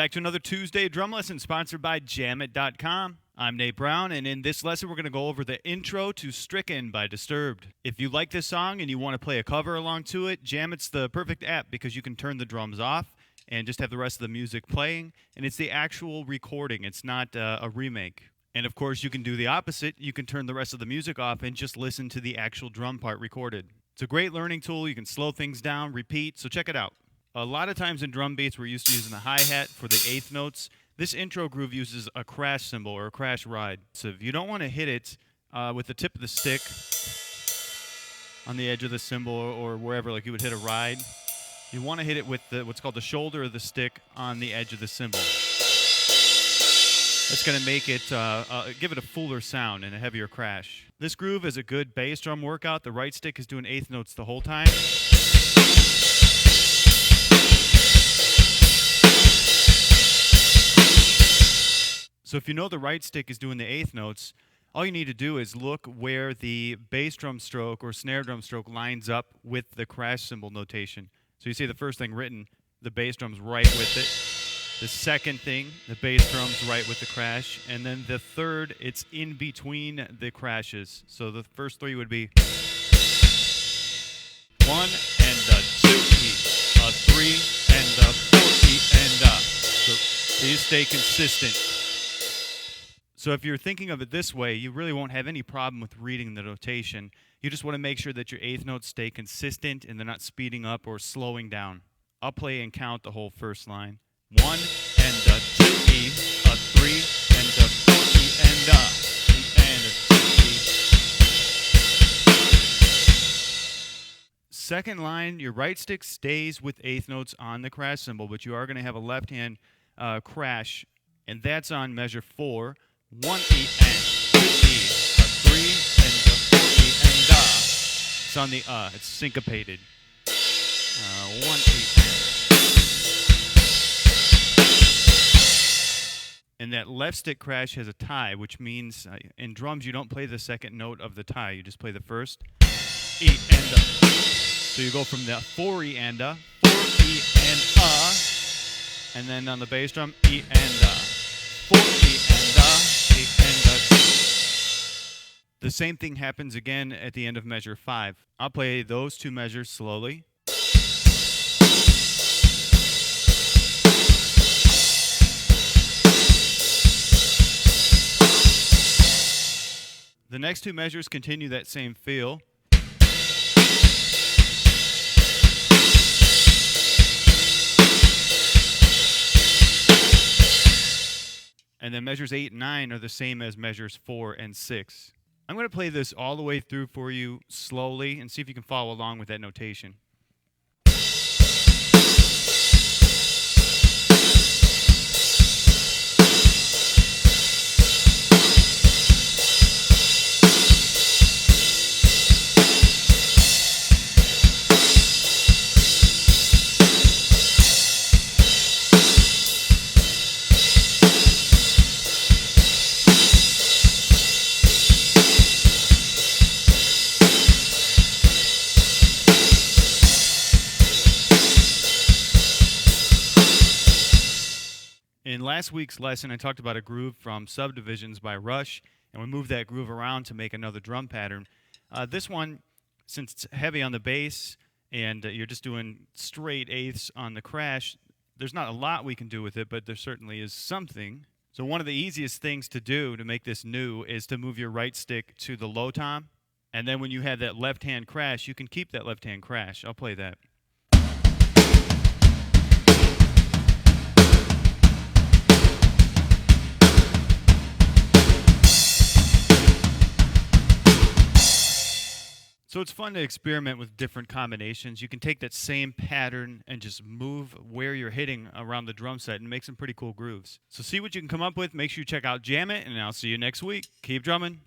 back to another Tuesday Drum Lesson sponsored by Jammit.com. I'm Nate Brown, and in this lesson we're going to go over the intro to Stricken by Disturbed. If you like this song and you want to play a cover along to it, Jammit's the perfect app because you can turn the drums off and just have the rest of the music playing, and it's the actual recording. It's not a remake. And of course, you can do the opposite. You can turn the rest of the music off and just listen to the actual drum part recorded. It's a great learning tool. You can slow things down, repeat, so check it out. A lot of times in drum beats, we're used to using the hi-hat for the eighth notes. This intro groove uses a crash cymbal or a crash ride. So if you don't want to hit it with the tip of the stick on the edge of the cymbal or wherever, like you would hit a ride, you want to hit it with what's called the shoulder of the stick on the edge of the cymbal. That's going to make it, give it a fuller sound and a heavier crash. This groove is a good bass drum workout. The right stick is doing eighth notes the whole time. So if you know the right stick is doing the eighth notes, all you need to do is look where the bass drum stroke or snare drum stroke lines up with the crash cymbal notation. So you see the first thing written, the bass drum's right with it. The second thing, the bass drum's right with the crash. And then the third, it's in between the crashes. So the first three would be 1 and a 2E, a 3 and a 4E, and a. So these stay consistent. So if you're thinking of it this way, you really won't have any problem with reading the notation. You just want to make sure that your eighth notes stay consistent and they're not speeding up or slowing down. I'll play and count the whole first line. 1 and a 2E, a 3 and a 4E, and a 3 and a 2E. Second line, your right stick stays with eighth notes on the crash cymbal, but you are going to have a left hand crash, and that's on measure 4. 1E and 2E, a 3 and a 4E, and a. It's on the it's syncopated. 1E and that left stick crash has a tie, which means in drums you don't play the second note of the tie. You just play the first E and a. So you go from the 4E and a, 4E and a, and then on the bass drum E and a, 4E and a. The same thing happens again at the end of measure 5. I'll play those two measures slowly. The next two measures continue that same feel. And then measures 8 and 9 are the same as measures 4 and 6. I'm going to play this all the way through for you slowly and see if you can follow along with that notation. In last week's lesson, I talked about a groove from Subdivisions by Rush, and we moved that groove around to make another drum pattern. This one, since it's heavy on the bass and you're just doing straight eighths on the crash, there's not a lot we can do with it, but there certainly is something. So one of the easiest things to do to make this new is to move your right stick to the low tom, and then when you have that left hand crash, you can keep that left hand crash. I'll play that. So it's fun to experiment with different combinations. You can take that same pattern and just move where you're hitting around the drum set and make some pretty cool grooves. So see what you can come up with. Make sure you check out Jammit, and I'll see you next week. Keep drumming.